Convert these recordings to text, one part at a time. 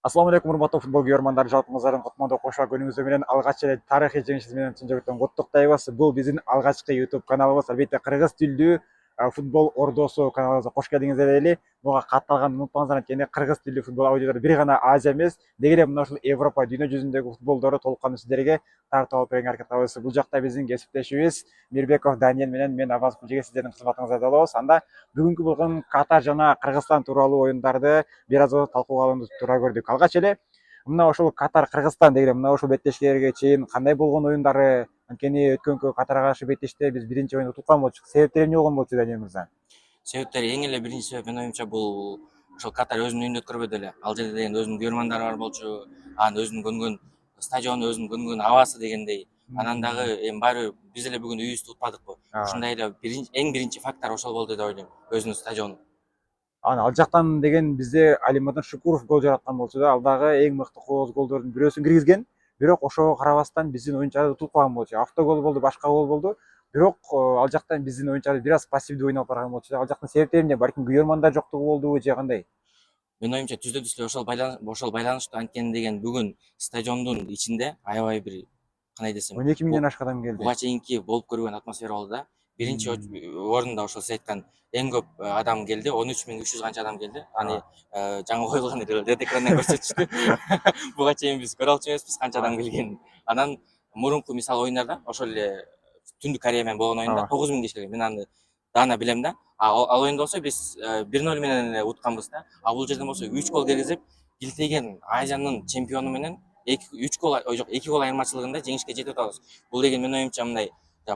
Assalamu alaikum, урматтуу футбол көрөрмандар, жалпыңыздардын кутмандуу кошо күнүңүздөр менен алгач эле тарыхый жеңишиңиз менен чын жүрөктөн куттуктайбыз. Бул биздин алгачкы YouTube каналыбыз, албетте кыргыз тилдүү футбол ордосу каналыбызга кош келиңиздер дейли. Буга катталганды унутпаңыздар, анткени кыргыз тилдүү футбол аудитория бир гана Азия эмес, деги эле мына ушул Европа, дүйнө жүзүндөгү футболдорду толук кандуу сиздерге тартып алып берүүгө аракет кылабыз. Бул жакта биздин кесиптешибиз Мирбеков Даниэл менен мен Аваз Кужеге сиздердин кызматыңызда болобуз. Анда бүгүнкү болгон Катар жана Кыргызстан тууралуу оюндарды бир аз талкуулоого туура көрдүк. Алгач эле мына ошол Катар Кыргызстан деген мына ошол беттешкелерге чейин кандай болгон оюндары, анткени өткөнкү Катарга каршы беттеште биз биринчи оюнду утулган болчук. Себептери эмне болгон болчу, Даниэл мырза? Себептери эң эле биринчи себеп менин оюмча бул ошол Катар өзүнүн үйүндө өткөрбөдү эле. Ал жерде деген өзүнүн көрөрмандары бар болчу, анан өзүнүн көнгөн стадиону, өзүнүн көнгөн абасы дегендей. Анан дагы эми баары биз эле бүгүн үйүбүздү утпадыкпы. Ушундай эле эң биринчи фактор ошол болду деп ойлойм, өзүнүн стадиону. Ал жактан деген бизде Алимадан Шукуров гол жараткан болчу да, ал дагы эң мыкты кооз голдордун бирөөсүн киргизген. Бирок ошого карабастан биздин оюнчулар утулуп калган болчу. Автогол болду, башка гол болду. Бирок ал жактан биздин оюнчулар бир аз пассивдүү ойноп барган болчу да. Ал жактын себептери эмне? Балким күйөрмандар жоктугу болдубу же кандай? Менин оюмча түздө түз эле ошол байланыштуу, анткени деген бүгүн стадиондун ичинде аябай бир кандай десем, 12 000ден ашык адам келди. буга чейинки болуп көрбөгөн атмосфера болду да. Биринчи орунда ошол сиз айткан эң көп адам келди, 13.300 канча адам келди. Аны жаңы коюлган ред экрандан көрсөтүштү. Буга чейин биз көрө алчу эмеспиз канча адам келгенин. Анан мурунку мисалы оюндарда ошол эле Түндүк Корея менен болгон оюнда 9.000 киши келген. Мен аны даана билем да. Ал оюнда болсо биз 1-0 менен эле утканбыз да. А бул жерден болсо 3 гол киргизип, илтеген Азиянын чемпиону менен 2 гол, жок 2 гол айырмачылыгында жеңишке жетип атабыз. Бул деген менин оюмча мындай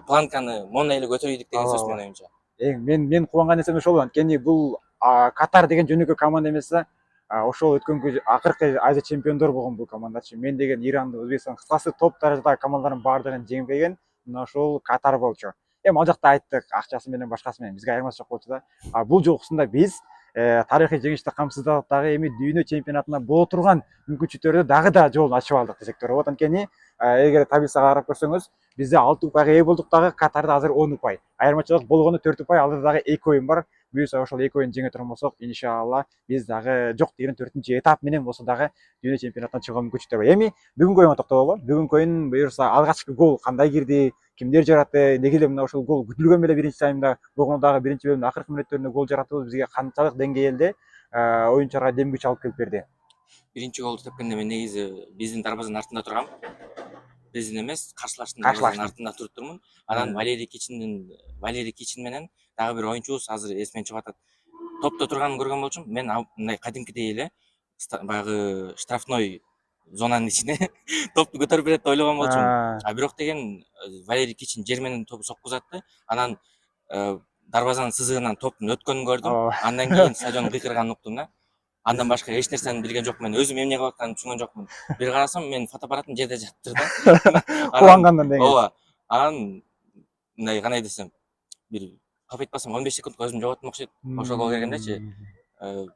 планканы мондай эле көтөрөйдүк деген сөз менин оюмча. Мен кубанган нерсем ошол, анткени бул Катар деген жөнөкөй команда эмес да. Ошол өткөнкү акыркы Азия чемпиондор болгон бул командачы. Мен деген Иранды, Өзбекстан, кыскасы топ даражадагы командалардын баардыгын жеңбеген мына ошол Катар болчу. Эми ал жакта айттык, акчасы менен башкасы менен бизге айырмасы жок болчу да. Бул жолкусунда биз тарыхый жеңишти камсыздап дагы эми дүйнө чемпионатына боло турган мүмкүнчүлүктөрдү дагы да жолун ачып алдык десек туура болот. Анткени эгер таблицага карап көрсөңүз, бизде 6 упайга ээ болдук дагы, Катарда азыр 10 упай. Айырмачылык болгону 4 упай, алда дагы 2 оюн бар. Буюрса ошол 2 оюнду жеңе турган болсок, иншалла биз дагы жок деген 4-чү этап менен болсо дагы дүйнө чемпионатына чыгуу мүмкүнчүлүктөр бар. Эми бүгүнкү оюнга токтололу. Бүгүнкү оюн буюрса алгачкы гол кандай кирди, кимдер жаратты, неге эле мына ошол гол күтүлгөн беле биринчи таймда, болгону дагы биринчи бөлүмдүн акыркы мүнөттөрүндө гол жаратуу бизге канчалык деңгээлде оюнчуларга дем күч алып келип берди? Биринчи голду тепкенде мен негизи биздин дарбазанын артында тургам. Биздин эмес, каршылаштын дарбазанын артында туруп турмун. Анан Валерий Кичин менен дагы бир оюнчубуз, азыр эсимден чыгып атат. Топто турганын көргөн болчумун. Мен мындай кадимкидей эле баягы штрафной зонанын ичине топту көтөрүп берет деп ойлогон болчумун. Бирок деген Валерий Кичин жер менен топу соккузатты. Анан дарбазанын сызыгынан топтун өткөнүн көрдүм. Андан кийин стадиондун кыйкырганын уктум да. Андан башка эч нерсени билген жокмун. Өзүм эмне кылып атканымды түшүнгөн жокмун. Бир карасам, менин фотоаппаратым жерде жатыптыр да. Кубангандан деңиз. Ооба. Анан мындай кандай десем, бир кап айтпасам 15 секунд көзүм жоgoттум окшойт. Ошол гол кергендечи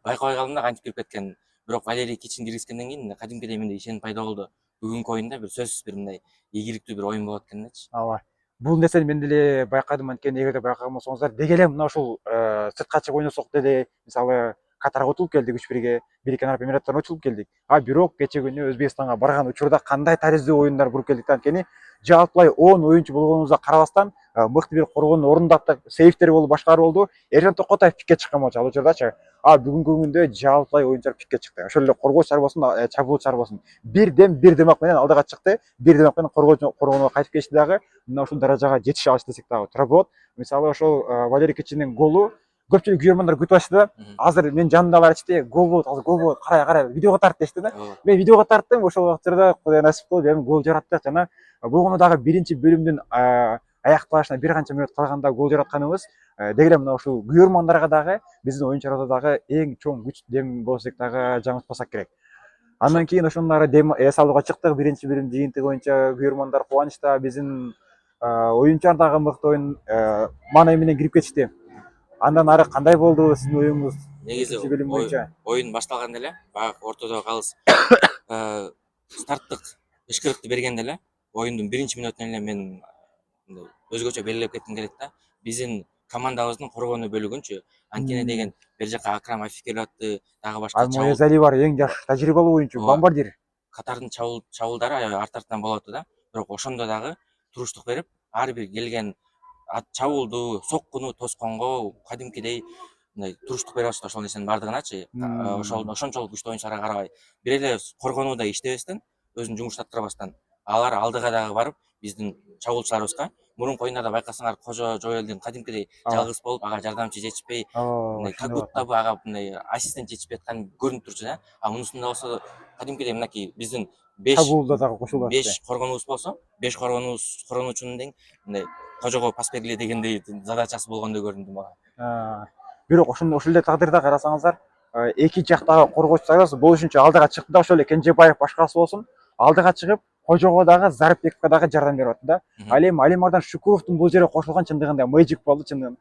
байкабай калдым да кантип кирип кеткенин. Бирок Валерий Кичин киргизгенден кийин кадимкидей менде ишеним пайда болду. Бүгүнкү оюнда бир сөзсүз бир мындай ийгиликтүү бир оюн болот экенчи. Ооба. Бул нерсени мен деле байкадым, анткени эгерде байкаган болсоңуздар, деги эле мына ушул сыртка чыгып ойносок деле, мисалы Катарга утулуп келдик 3-1, Бириккен Араб Эмираттарына утулуп келдик. Бирок кече күнү Өзбекстанга барган учурда кандай тариздүү оюндар буруп келдик да, анткени жалпылай 10 оюнчу болгонубузга карабастан мыкты бир коргоонду орундаттык, сейфтер болду, башкалар болду. Эржан Токотаев пикке чыккан болчу ал учурдачы. Бүгүнкү күндө жалпылай оюнчулар пикке чыкты. Ошол эле коргоочулар болсун, чабуучулар болсун. Бир демак менен алдыга чыкты. Бир демак менен коргоонго кайтып кетишти дагы. Мына ушул даражага жетише алышты десек дагы туура болот. Мисалы ошол Валерий Кичиндин голу көпчүлүк күйөрмандар күтүп атышты да. Азыр мен жанымдагылар айтышты, гол болот, азыр гол болот, карай, видеого тарт дешти да. Мен видеого тарттым, ошол убакытта Кудай насип кылып эми гол жараттык жана болгону дагы биринчи бөлүмдүн аякталышына бир канча мүнөт калганда гол жаратканыбыз деги эле мына ушул күйөрмандарга дагы, биздин оюнчуларга дагы эң чоң күч дем болсо дагы жаңыртпасак керек. Андан кийин ошондон ары дем эс алууга чыктык. Биринчи бөлүм жыйынтыгы боюнча күйөрмандар кубанычта, биздин оюнчулар дагы мыкты оюн маанай менен кирип кетишти. Андан ары кандай болду сиздин оюңуз? Негизи бөлүм боюнча оюн башталганда эле, баягы ортодогу калыс старттык ышкырыкты бергенде эле оюндун биринчи мүнөтүнөн эле мен өзгөчө белгилеп кетким келет да. Биздин командабыздын коргонуу бөлүгүнчү. Анткени деген бер жака Акрам Афиф келип атты, дагы башка Ал Моезали бар, эң жаш тажрыйбалуу оюнчу, бомбардир. Катардын чабуулдары арт артынан болуп атты да. Бирок ошондо дагы туруштук берип, ар бир келген чабуулду, соккуну тосконго кадимкидей мындай туруштук берип атышты ошол нерсенин бардыгыначы. Ошончолук күчтүү оюнчуларга карабай. Бир эле коргонууда иштебестен, өзүнүн жумушун аткарбастан, алар алдыга дагы барып, биздин чабуулчуларыбызга мурунку оюндарда байкасаңар Кожо Жоэлдин кадимкидей жалгыз болуп, ага жардамчы жетишпей, мындай как будто бы ага мындай ассистент жетишпей аткан көрүнүп турчу да. А мунусунда болсо кадимкидей мынакей биздин 5 Чабуулда дагы кошулуп атты. 5 коргонубуз болсо, 5 коргонуучунун тең мындай Кожого пас бергиле дегендей задачасы болгондой көрүндү мага. Бирок ошол эле тагдырда карасаңыздар, эки жактагы коргоочуларыбыз болушунча алдыга чыкты да, ошол эле Кенжебаев башкасы болсун, алдыга чыгып, Кожого дагы, Зарипбековго дагы жардам берип атты да. Ал эми Алимардан Шукуровдун бул жерге кошулган чындыгында magic болду чындыгында.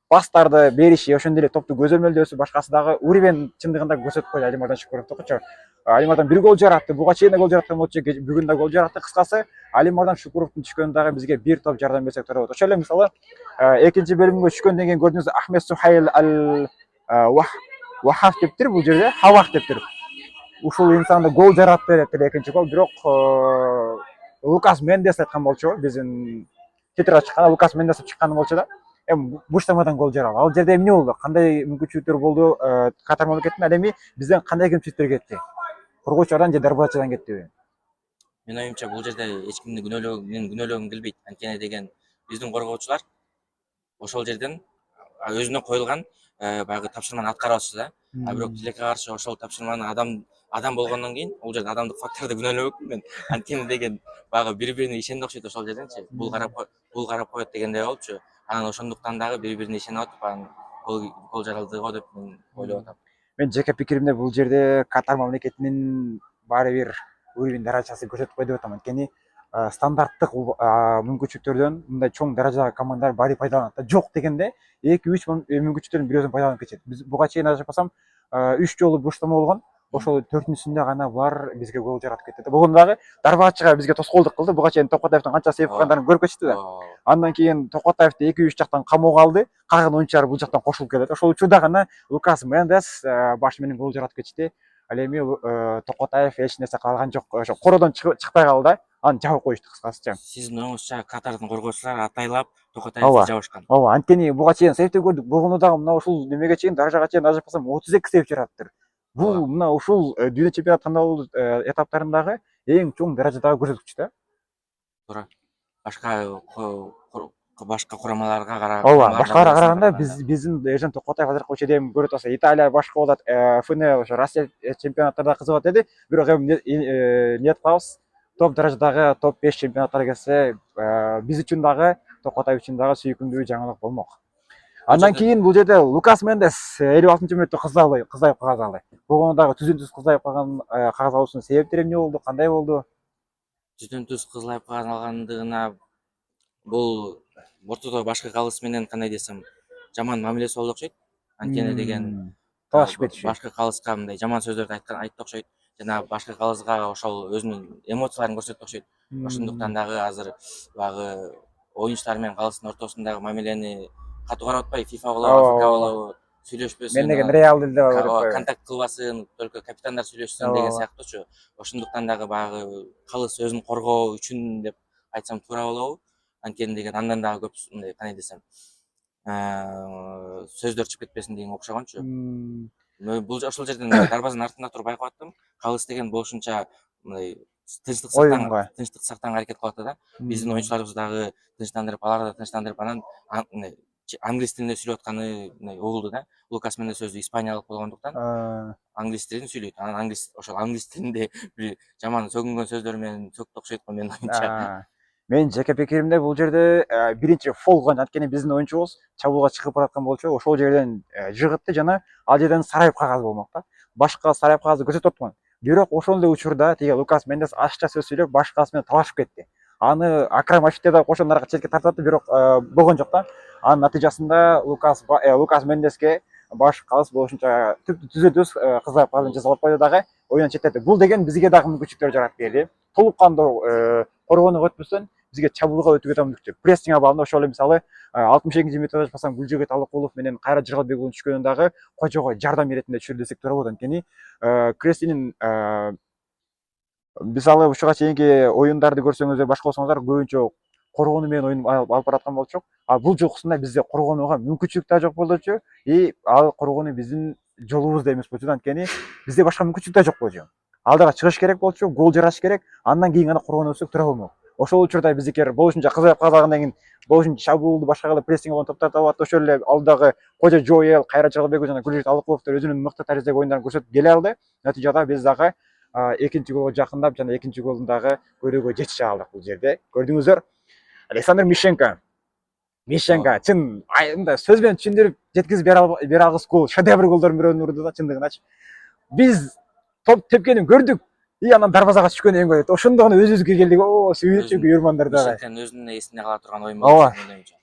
Пастарды бериши, ошондой эле топту көзөмөлдөсү, башкасы дагы уровень чындыгында көрсөтүп койду Алимардан Шукуровдукучу. Алимардан бир гол жаратты, буга чейин гол жараткан болчу, бүгүн да гол жаратты. Кыскасы, Алимардан Шукуровдун түшкөнү дагы бизге бир топ жардам берсек турат. Ошол эле мисалы, экинчи бөлүмгө түшкөндөн кийин көрдүңүз, Ахмед Сухайл Вахав дептир бул жерде, Хавах дептир. Ушул инсанды гол жаратты дептир экинчи гол, бирок Лукас Мендес айткан болчу, биздин титрга чыккан Лукас Мендес чыккан болчу да. Эми буштамадан гол жарабы. Ал жерде эмне болду? Кандай мүмкүнчүлүктөр болду? Катар мамлекеттин, ал эми бизден кандай кемчиликтер кетти? Коргоочудан же дарбазачыдан кеттиби? Менин оюмча бул жерде эч кимди күнөөлөгүм келбейт. Анткени деген биздин коргоочулар ошол жерден өзүнө коюлган баягы тапшырманы аткара алышты да. А бирок тилекке каршы ошол тапшырманы адам болгондон кийин бул жерде адамдык факторду күнөөлөбөкмүн мен. Анткени деген баягы бири-бирине ишенди окшойт ошол жерденчи. Бул карап коет дегендей болупчу. Анан ошондуктан дагы бири-бирине ишенип атып, анан гол жаралды го деп мен ойлоп атам. Мен жеке пикиримде бул жерде Катар мамлекетинин баары бир уровень даражасы көрсөтүп кой деп атам. Анткени стандарттык мүмкүнчүлүктөрдөн мындай чоң даражадагы командалар баары пайдаланат да. Жок дегенде 2-3 мүмкүнчүлүктөрдүн бирөөсүн пайдаланып кетет. Биз буга чейин ажырбасам 3 жолу буштама болгон. Ошол 4-үнчүсүндө гана булар бизге гол жаратып кетти. Болгондо дагы дарбазачыга бизге тоскоолдук кылды. Буга чейин Токотаевдин канча сейв кылгандарын көрүп кетишти да. Андан кийин Токотаевди 2-3 жактан камоого алды. Калган оюнчулар бул жактан кошулуп келет. Ошол учурда гана Лукас Мендес баш менен гол жаратып кетишти. Ал эми Токотаев эч нерсе кыла алган жок. Ошо кородон чыкпай калды да. Аны жабып коюшту кыскасыча. Сиздин оюңузча Катардын коргоочулары атайлап Токотаевди жабышкан. Ооба, анткени буга чейин сейвти көрдүк. Болгондо дагы мына ушул немеге чейин, даражага чейин ажырбасам 32 сейв жараттыр. Бул мына ушул дүйнө чемпионат тандалуу этаптарындагы эң чоң даражадагы көрсөткүч да. Туура. Башка курамаларга караганда. Ооба, башкаларга караганда биздин Ержан Токотаев азыркы учурда көрөт болсо Италия башка болот, ФНЛ ошо Россия чемпионаттарда кызыгат эди. Бирок эми нет кылабыз. Топ даражадагы топ 5 чемпионаттар келсе, биз үчүн дагы, Токотаев үчүн дагы сүйкүмдүү жаңылык болмок. Андан кийин бул жерде Лукас Мендес 56-мүнөттө кызайып кагаз алды. Болгондо дагы түзүнсүз кызайып калган кагаз алуусунун себептери эмне болду? Кандай болду? Түзүнсүз кызайып кагаз алгандыгына бул ортодо башкы калыс менен кандай десем, жаман мамилеси болду окшойт. Анткени деген башкы калыска мындай жаман сөздөрдү айтты окшойт. Жана башкы калыска ошол өзүнүн эмоцияларын көрсөттү окшойт. Ошондуктан дагы азыр багы оюнчулар менен калыстын ортосундагы мамилени катуу карап атпайбы, FIFA болобу, АФК болобу, сүйлөшпөсүн. Мен деген Реал делде бар. Контакт кылбасын, только капитандар сүйлөшсүн деген сыяктуучу. Ошондуктан дагы багы калыс өзүн коргоо үчүн деп айтсам туура болобу? Анткени деген андан дагы көп мындай кандай десем, сөздөр чыгып кетпесин деген окшогончу. Бул ошол жерден дарбазанын артында туруп байкап аттым. Калыс деген болушунча мындай тынчтык сактаганга аракет кылып атты да. Биздин оюнчуларыбыз дагы тынчтандырып, алар да тынчтандырып, анан англис тилинде сүйлөп атканы угулду да. Лукас Мендес өзү испаниялык болгондуктан англис тилин сүйлөйт. Анан ошол англис тилинде бир жаман сөгүнгөн сөздөр менен сөктү окшойт го менин оюмча. Мен жеке пикиримде бул жерде биринчи фол кылган, анткени биздин оюнчубуз чабуулга чыгып бараткан болчу, ошол жерден жыгытты жана ал жерден сарайып кагаз болмок да. Башка сарайып кагазды көрсөтүп атпаймын. Бирок ошол эле учурда тиги Лукас Мендес ашыкча сөз сүйлөп, башкасы менен талашып кетти. Аны Акрам Афифте да кошо нарга четке тартып атты, бирок болгон жок да. Анын натыйжасында Лукас Мендеске баш калыс болушунча түзөтүбүз кызайып кагазын жасалып койду дагы оюндан четтетти. Бул деген бизге дагы мүмкүнчүлүктөр жаратып берди. Толук кандуу коргонууга өтпөстөн бизге чабуулга өтүүгө да мүмкүн. Прессинг абалында ошол эле мисалы 62 минутта бассам Гүлжөгөт Алыкулов менен Кайрат Жыргалбекулунун түшкөнүн дагы кожого жардам иретинде түшүр десек туура болот. Анткени Крестинин мисалы ушуга чейинки оюндарды көрсөңүздөр, башка болсоңуздар көбүнчө коргонуу менен оюн алып бараткан болчук. А бул жолкусунда бизде коргонууга мүмкүнчүлүк да жок болчу. Ал коргонуу биздин жолубузда эмес болчу да, анткени бизде башка мүмкүнчүлүк да жок болчу. Алдыга чыгыш керек болчу, гол жараш керек, андан кийин гана коргонуу өтсөк туура болмок. Ошол учурда биздикилер болушунча кызыгып калгандан кийин болушунча чабуулду башка кылып прессинг болгон топтарды табат. Ошол эле алдагы Кожо Жоэл, Кайрат Жыргалбеков жана Гүлжөгөт Алыкуловдор өзүнүн мыкты тарыздагы оюндарын көрсөтүп келе алды. Натыйжада биз дагы экинчи голго жакындап жана экинчи голдун дагы көрүүгө жетише алдык бул жерде. Көрдүңүздөр. Александр Мищенко чын мындай сөз менен түшүндүрүп жеткизип бере алгыс гол, шедевр голдордун бирөөнү урду да, чындыгыначы. Биз топ тепкенин көрдүк, анан дарбазага түшкөн эң көп. Ошондо гана өзүбүзгө келдик. Сүйүнчү күйөрмандар дагы. Мищенконун өзүнүн эсине кала турган оюн болчу.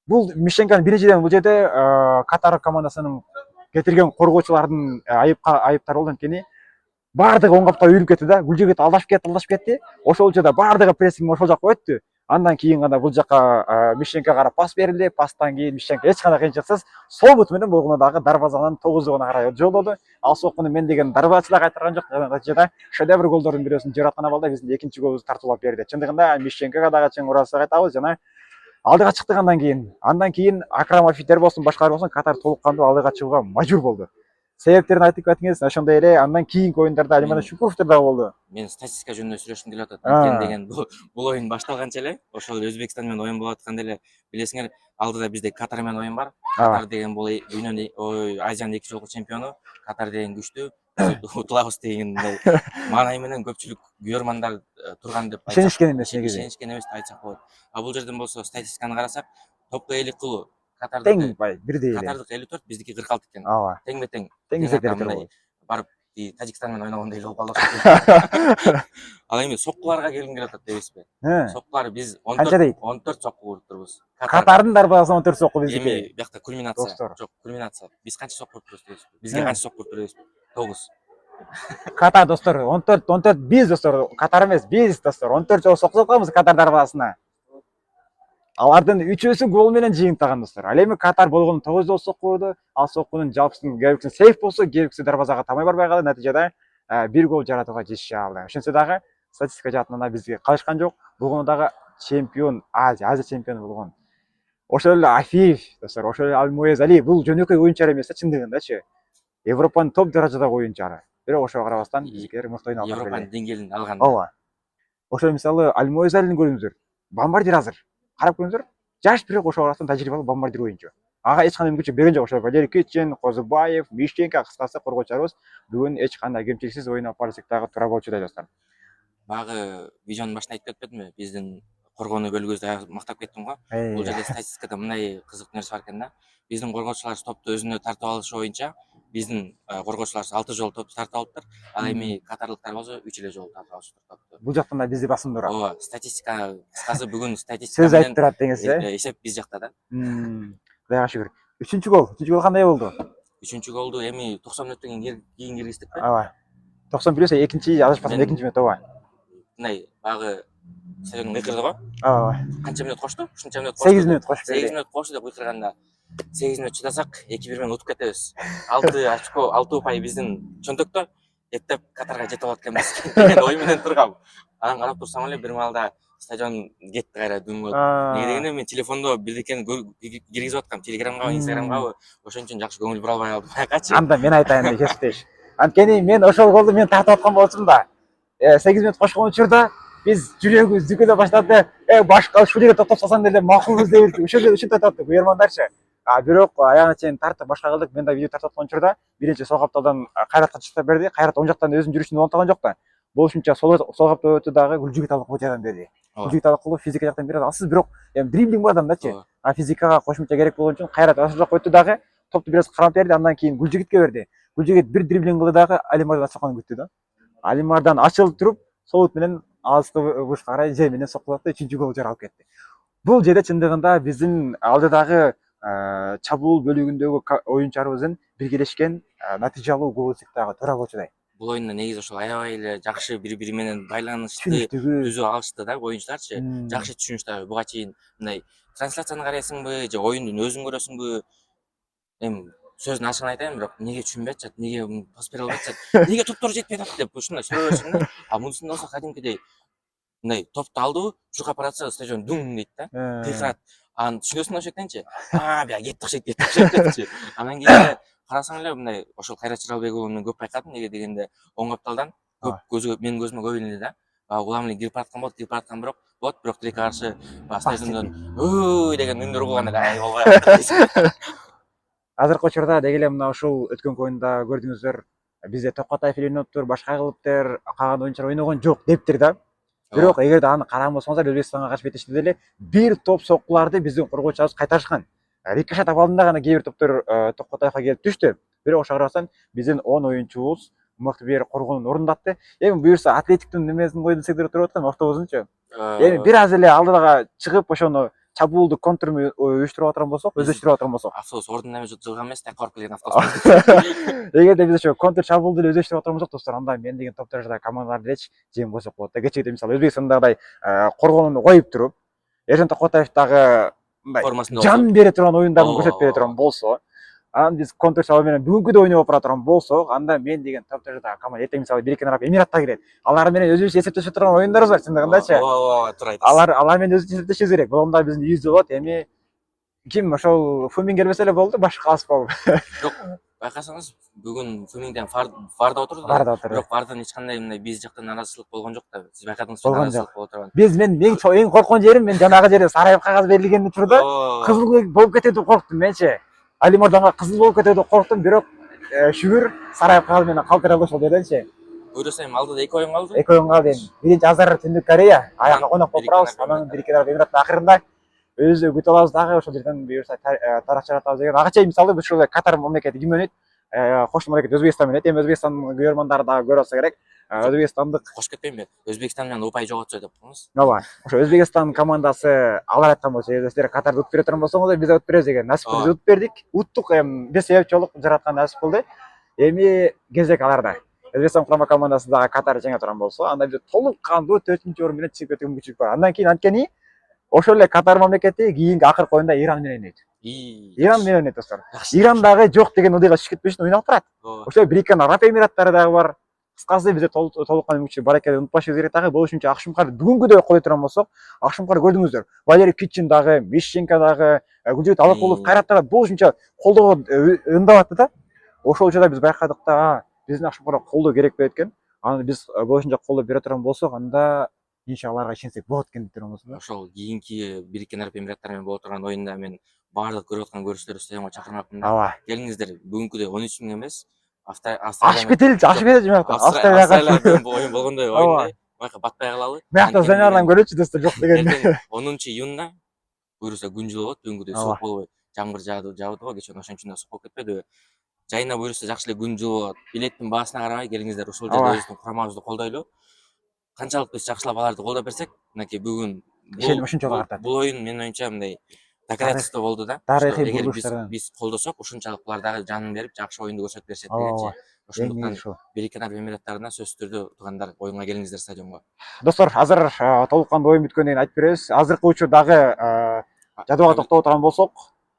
Бул Мищенконун биринчиден бул жерде Катар командасынын кетирген коргоочулардын айыптары болду. Анткени баардыгы оң капка үйүлүп кетти да, Гүлжөгөт алдашып кетти. Ошол учурда баардыгы прессинг ошол жакка өттү. Андан кийин гана бул жакка Мищенкого карап пас берилди. Пастан кийин Мищенко эч кандай кыйынчылыксыз сол бут менен болгону дагы дарбазанын тогуздугуна карай жолдоду. Ал соккуну мен деген дарбазачы да кайтарган жок. Натыйжада шедевр голдордун бирөөсүн жараткан абалда биздин экинчи голубузду тартуулап берди. Чындыгында Мищенкого дагы чың ураасыз айтабыз жана алдыга чыктык. Андан кийин Акрам Афиттер болсун, башкалар болсун Катар толук кандуу алдыга чыгууга мажбур болду. Себептерин айтып кетиңиз. Ошондой эле андан кийинки оюндарда Алиман Шукуровдор дагы болду. Мен статистика жөнүндө сүйлөшкүм келип атат. Анткени деген бул оюн башталганча эле ошол Өзбекстан менен оюн болуп атканда эле билесиңер, алдыда бизде Катар менен оюн бар. Катар деген бул дүйнөнүн Азиянын 2 жолку чемпиону. Катар деген күчтүү. Утулабыз дегендей маанай менен көпчүлүк күйөрмандар турган деп ишенишкен эмес деп айтсак болот. А бул жерден болсо статистиканы карасак, топко ээлик кылуу тең бирдей эле. Катардык 54, биздики 46 экен. Тең. Тең барып Тажикстан менен ойногондой эле болуп калды. Ал эми соккуларга келгим келип атат дейбизби? Соккулар биз 14 сокку уруптурбуз. Катардын дарбазасына 14 сокку биздики. Эми биякта кульминация. Жок, кульминация. Биз канча сокку уруптурбуз дейбизби? Бизге канча сокку уруптурбуз дейбизби? 9. Катар достор 14 биз достор, Катар эмес, биз достор 14 жолу сокку сотканбыз Катар дарбазасына. Алардын 3-өсү гол менен жыйынтаган достор. Ал эми Катар болгону 9 жолу сокку урду. Ал соккунун жалпысын кээбиркisi сейф болсо, кээбиркisi дарбазага тамай барбай калды. Натыйжада 1 гол жаратууга жетише алды. Ошентсе дагы статистика жаатынан бизге калышкан жок. Болгону дагы чемпион, Азия чемпиону болгон. Ошол эле Афиев достор, ошол эле Алмоез Али бул жөнөкөй оюнчу эмес да, чындыгындачы. Европанын топ даражадагы оюнчулары. Бирок ошого карабастан биздикилер мыкты ойнап келди. Европанын деңгээлин алган. Ошол мисалы Алмоез Алини көрүңүздөр. Бомбардир азыр. Карап көрүңүздөр. Жаш бирок ошого карабастан тажрыйбалуу бомбардир оюнчу. Ага эч кандай мүмкүнчүлүк берген жок. Ошол Валерий Кичин, Козубаев, Мищенко кыскасы коргоочуларыбыз бүгүн эч кандай кемчиликсиз ойноп барсак дагы туура болчудай достор. Багы видеонун башында айтып кетпедимби? Биздин коргонуу бөлүгүбүздү мактап кеттим го. Бул жерде статистикада мындай кызыктуу нерсе бар экен да. Биздин коргоочулар топту өзүнө тартып алышы боюнча биздин коргоочулар 6 жолу топту тартып алыптыр. Ал эми катарлыктар болсо 3 эле жолу тартып алышыптыр топту. Бул жактан да бизди басымдуураак. Ооба, статистика кыскасы бүгүн статистика сөз айтып турат деңиз, эсеп биз жакта да. Кудайга шүгүр. 3-гол кандай болду? 3-голду эми 90 мүнөттөн кийин киргиздикпи? 90 билесиң, экинчи адашпасам экинчи мүнөт мындай багы стадиондун ыйкырды го. Канча мүнөт кошту? Ушунча мүнөт кошту. 8 мүнөт кошту. 8 мүнөт кошту деп ыйкырганда 8 мүнөт чыдасак 2-1 менен утуп кетебиз. 6 очко, 6 упай биздин чөнтөктө эптеп Катарга жетип алат экенбиз деген ой менен тургам. Анан карап турсам эле бир маалда стадион кетти кайра дүң болуп. Неге дегенде мен телефондо бирдекени киргизип аткам, Телеграмга, Инстаграмга, ошон үчүн жакшы көңүл бура албай калдым. Байкачы. Анда мен айтайын деп кесиптеш. Анткени мен ошол голду мен тартып аткан болчумун да. 8 мүнөт кошкон учурда биз жүрөгүбүз зүгүлө баштады. Башка ушул жерге токтоп салсаң деле макулбуз деп ушул жерде үчүн тартып аттык күйөрмандарчы. Бирок аягына чейин тартып башка кылдык. Мен да видео тартып аткан учурда биринчи сол капталдан Кайратка чыктап берди. Кайрат оң жактан өзүнүн жүрүшүн улантаган жок да. Болушунча сол каптап өтүп дагы Гүлжөгөт Алыкулов жардам берди. Гүлжөгөт Алыкулов физика жактан бир алсыз, бирок дриблинг бар адамдачы. Физикага кошумча керек болгон үчүн Кайрат ошол жакка өтүп дагы топту бир аз карап берди. Андан кийин Гүлжөгөткө берди. Гүлжөгөт бир дриблинг кылды дагы Алимардан ачылганын күттү да. Алимардан ачылып туруп, сол менен алысты бушка карай жер менен соккулатты, 3-гол жаралып кетти. Бул жерде чындыгында биздин алдыдагы чабуул бөлүгүндөгү оюнчуларыбыздын биргелешкен натыйжалуу гол десек дагы туура болчудай. бул оюнда негизи ошол аябай эле жакшы бири-бири менен байланышты түшүнүктүгү. түзүп алышты да оюнчуларчы. Жакшы түшүнүштү. Буга чейин мындай трансляцияны карайсыңбы же оюндун өзүн көрөсүңбү? Эми сөздүн ачыгын айтайын, бирок неге түшүнбөй атышат, неге пас бере албай атышат, неге топтор жетпей атат деп ушундай суроо беришим да. А мунусунда болсо кадимкидей мындай топту алдыбы, жука апарат стадион дуң дейт да. Кыйкырат. Аны түшүнөсүң ошол экен бияка кетти окшойт депчи. Анан кийин карасаң эле мындай ошол Кайрат Жыралбек уулу көп байкадым, неге дегенде оң капталдан көп менин көзүмө көп илинди да. Улам эле кирип бараткан болот, бирок тилекке каршы стадиондон ой деген үндөр угулганда ай болбой калды. Азыркы учурда деги эле мына ушул өткөнкү оюнда көрдүңүздөр, бизде Токотаев илиниптир, башка кылыптыр, калган оюнчулар ойногон жок дептир да. Бирок эгерде аны караган болсоңуздар, Өзбекстанга каршы беттешти деле бир топ соккуларды биздин коргоочубуз кайтарышкан. Рикошет абалында гана кээ бир топтор Токотаевга келип түштү. Бирок ошого карасаң, биздин 10 оюнчубуз мыкты бир коргоонун орундатты. Эми буюрса Атлетиктин немесин койду десек деле туруп аткан автобусунчу. Эми бир аз эле алдыга чыгып ошону чабуулду контр уюштуруп атырган болсок, өздөштүрүп атырган болсок. Автобус ордунан эме жылган эмес, тияка барып келген автобус. Эгерде биз ошо контр чабуулду эле өздөштүрүп атырган болсок, достор, анда мен деген топтор командаларды элечи жеңип койсок болот да. Кечээде мисалы Өзбекстандагыдай коргонууну коюп туруп, Эржан Токотаев дагы мындай жан бере турган оюндарын көрсөтүп бере турган болсо, анан биз контр чабуу менен бүгүнкүдөй ойноп бара турган болсок, анда мен деген топтор команда эртең мисалы Бириккен Араб Эмиратта келет. Алар менен өзүбүз эсептешип турган оюндарыбыз бар, чындыгындачы. Туура айтасыз. Алар менен өзүбүз эсептешибиз керек. Болгондо биздин үйүбүздө болот. Эми ким ошол Фумин келбесе эле болду, башка алыс болду. Жок, байкасаңыз бүгүн Фуминден Фарда отурду. Бирок Фардан эч кандай мындай биз жактан наразычылык болгон жок да. Сиз байкадыңызбы, наразычылык боло турган. Мен эң корккон жерим, мен жанагы жерде Сараев кагаз берилгенди турда, кызыл болуп кетет деп корктум менчи. Али Морданга кызыл болуп кетет деп корктум, бирок шүгүр Сараев кагаз менен калтыралды ошол жерденчи. Буюрса эми алдыда 2 оюн калды. 2 оюн калды эми. Биринчи Азар Түндүк Корея, аякка конок болуп турабыз. Анан Бириккен Араб Эмираттын акырында өзү күтүп алабыз дагы, ошол жерден буюрса тарак чыгартабыз деген. Ага чейин мисалы ушул Катар мамлекети ким ойнойт? Кош мамлекет Өзбекстан менен. Эми Өзбекстандын көрөрмандары дагы көрүп алса керек. Өзбекстандык кош кетпеймби? Өзбекстан менен упай жоготсо деп коңуз. Ооба. Ошо Өзбекстан командасы алар айткан болчу, эгер силер Катарды утуп бере турган болсоңуздар, биз утуп беребиз деген. Насип кылды, утуп бердик. Уттук, эми бир себепчилик жараткан насип кылды. Эми кезек аларда. Өзбекстан курама командасы дагы Катарды жеңе турган болсо, анда биз толук кандуу 4-орун менен чыгып кеткен мүмкүнчүлүк бар. Андан кийин анткени ошол эле Катар мамлекети кийинки акыркы оюнда Иран менен ойнойт. Иран менен ойнойт, достор. Иран дагы жок деген удайга түшүп кетпеш үчүн ойнолуп турат. Ошо Бириккен Араб Эмираттары дагы бар. Кыскасы бизде толук кандуу мүмкүнчүлүк бар экенин унутпашыбыз керек дагы. Бул үчүнчү Акшумкар бүгүнкүдөй кой турган болсок, Акшумкар көрдүңүздөр. Валерий Китчин дагы, Мишченко дагы, Гүлжүгүт Алыкулов, Кайрат дагы бул үчүнчү колдоо ындап атты да. Ошол учурда биз байкадык да, биздин Акшумкарга колдоо керек болот экен. Аны биз бул үчүнчү колдоо бере турган болсок, анда иншалларга ишенсек болот экен деп турганбыз да. Ошол кийинки Бириккен Араб Эмираттары менен боло турган оюнда мен баардык көрүп аткан көрүүчүлөрдү стадионго чакырмакмын да. Ооба. Келиңиздер, бүгүнкүдөй 13 миң эмес. Ашып кетели жумакта. Австралияда оюн болгондой ойнойт. Байка батпай калалы. Мыякта Занярдан көрөчү достор, жок деген. 10-июнда буюрса күн жылып, бүгүнкүдөй суук болбой, жамгыр жаауды го, кечээ ошон үчүн да суук болуп кетпедиби? Жайына буюрса жакшы эле күн жылып, билеттин баасына карабай келиңиздер, ушул жерде өзүбүздүн курамабызды колдойлу. Канчалык биз жакшылап аларды колдоп берсек, мынакей бүгүн ушунчалык артат. Бул оюн менин оюмча мындай доказательство болду да. Эгер биз колдосок, ушунчалык булар дагы жанын берип, жакшы оюнду көрсөтүп беришет дегенчи. Ошондуктан Бириккен Араб Эмираттарына сөзсүз түрдө туугандар, оюнга келиңиздер стадионго. Достор, азыр толук кандуу оюн бүткөндөн кийин айтып беребиз. Азыркы учурдагы жадыбалга токтоло турган болсок,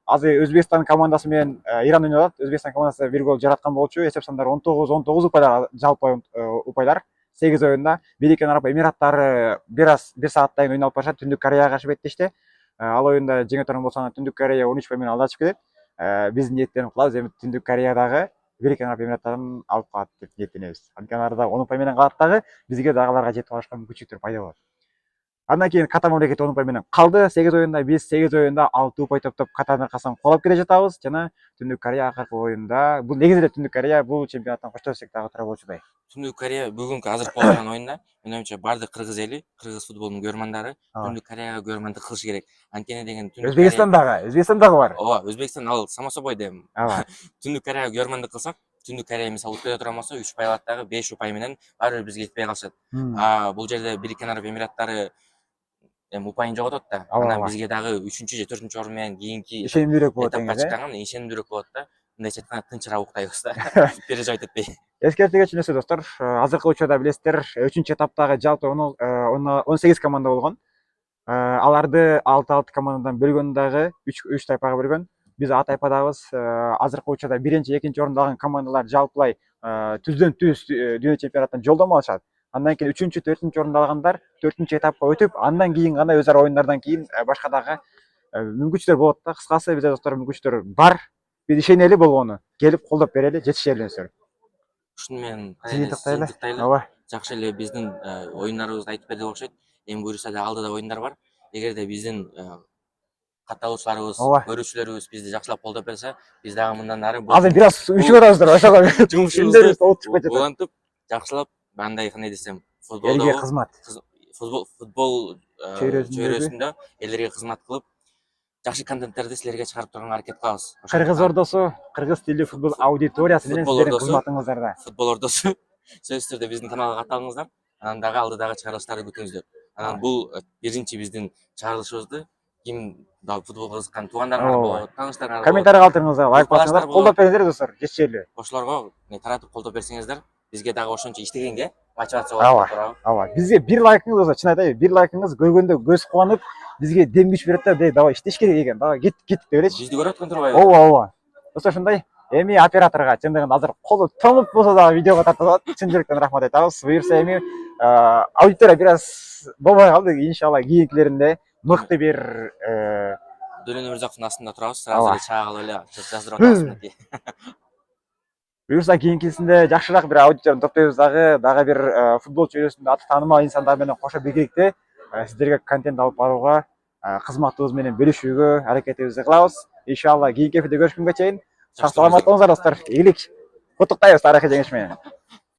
азыр Өзбекстан командасы менен Иран ойноп атат. Өзбекстан командасы бир гол жараткан болчу. Эсеп сандары 19 упайлар, жалпы упайлар 8 оюнда. Бириккен Араб Эмираттары бир сааттан кийин ойноп барышат. Түндүк Кореяга каршы беттешти. Ал оюнда жеңе турган болсо, Түндүк Корея 13 упай менен алдачып кетет. Биз ниеттенип кылабыз, эми Түндүк Кореядагы Бириккен Араб Эмираттарын алып калат деп ниеттенебиз. Анткени алар дагы 10 упай менен калат дагы, бизге дагы аларга жетип калышка мүмкүнчүлүктөр пайда болот. Андан кийин Катар мамлекети 10 упай менен калды. 8 оюнда биз 8 оюнда 6 упай топтоп Катардын аркасынан колоп келе жатабыз жана Түндүк Корея акыркы оюнда, бул негизи эле Түндүк Корея бул чемпионаттан коштошсек дагы туура болчудай. Түндүк Корея бүгүнкү азыркы болуп аткан оюнда менин оюмча бардык кыргыз эли, кыргыз футболунун көрөрмандары Түндүк Кореяга көрөрмандык кылышы керек. Анткени деген Өзбекстан дагы бар. Ооба, Өзбекстан ал само собой дем. Ооба. Түндүк Кореяга көрөрмандык кылсак, Түндүк Корея мисалы утуп кете турган болсо, 3 упай алат дагы, 5 упай менен баары бир бизге жетпей калышат. Бул жерде Бириккен Араб Эмираттары эми упайын жоготот да. Анан бизге дагы 3-же 4-орун менен кийинки ишенимдүүрөөк болот этапка чыкканга ишенимдүүрөөк болот да. мындайча айтканда тынчыраак уктайбыз да. Переживать этпей. Эскертип кетчү нерсе достор, азыркы учурда билесиздер, 3-этаптагы жалпы 18 команда болгон. Аларды 6 командадан бөлгөн дагы 3 тайпага бөлгөн. Биз А тайпадабыз. Азыркы учурда 1-2 орунду алган командалар жалпылай түздөн түз дүйнө чемпионатына жолдомо алышат. Андан кийин 3-4 орунду алгандар 4-этапка өтүп, андан кийин гана өз ара оюндардан кийин башка дагы мүмкүнчүлүктөр болот да. Кыскасы бизде достор мүмкүнчүлүктөр бар. Биз ишенели болгону, келип колдоп берели, жетишелиңиздер. Ушуну менен Жыйынтыктайлы. Ооба. жакшы эле биздин оюндарыбызды айтып берди окшойт. Эми буюрса да алдыда оюндар бар. Эгерде биздин катталуучуларыбыз, көрүүчүлөрүбүз бизди жакшылап колдоп берсе, биз дагы мындан ары Азыр бир аз үшүп атабыздар, ошого жумушубузду болуп чыгып кетет. улантып, жакшылап, андай кандай десем, Элге кызмат. футбол Чөйрөсүндө элдерге кызмат кылып, жакшы контенттерди силерге чыгарып турганга аракет кылабыз. Кыргыз ордосу, кыргыз тилдүү футбол аудиториясы менен Футбол сиздердин ордосу. кызматыңыздарда. Футбол ордосу сөзсүз түрдө биздин каналга катталыңыздар. Анан дагы алдыдагы чыгарылыштарды күтүңүздөр. Анан бул биринчи биздин чыгарылышыбызды ким дагы футболго кызыккан туугандарыңар болот, тааныштарыңар болот. Комментарий калтырыңыздар, лайк басыңыздар, колдоп бериңиздер достор, жетишели. Ошолорго таратып колдоп берсеңиздер, бизге дагы ошончо иштегенге мотивация болот. Ооба. Бизге бир лайкыңыз болсо, чын айтайын, бир лайкыңыз көргөндө көз кубанып, бизге дем күч берет да, давай иштеш керек экен, давай кет деп элечи. Бизди көрүп аткан турбайбы? Ооба. Достор ушундай. Эми операторго чындыгында азыр колу тонуп болсо дагы видеого тартып алат. Чын жүрөктөн рахмат айтабыз. Буюрса эми аудитория бир аз болбой калды. Иншалла кийинкилеринде мыкты бир Дөлөн Өмүрзаковдун астында турабыз. Сразу эле чыга калып эле жаздырып атабыз. Буюрса кийинкисинде жакшыраак бир аудиторияны топтойбуз дагы бир футбол чөйрөсүндө аты таанымал инсандар менен кошо биргеликте сиздерге контент алып барууга, кызматыбыз менен бөлүшүүгө аракетибизди кылабыз. Иншалла кийинки эфирде көрүшкөнгө чейин сак саламат болуңуздар достор. Ийгилик. Куттуктайбыз тарыхый жеңиш менен.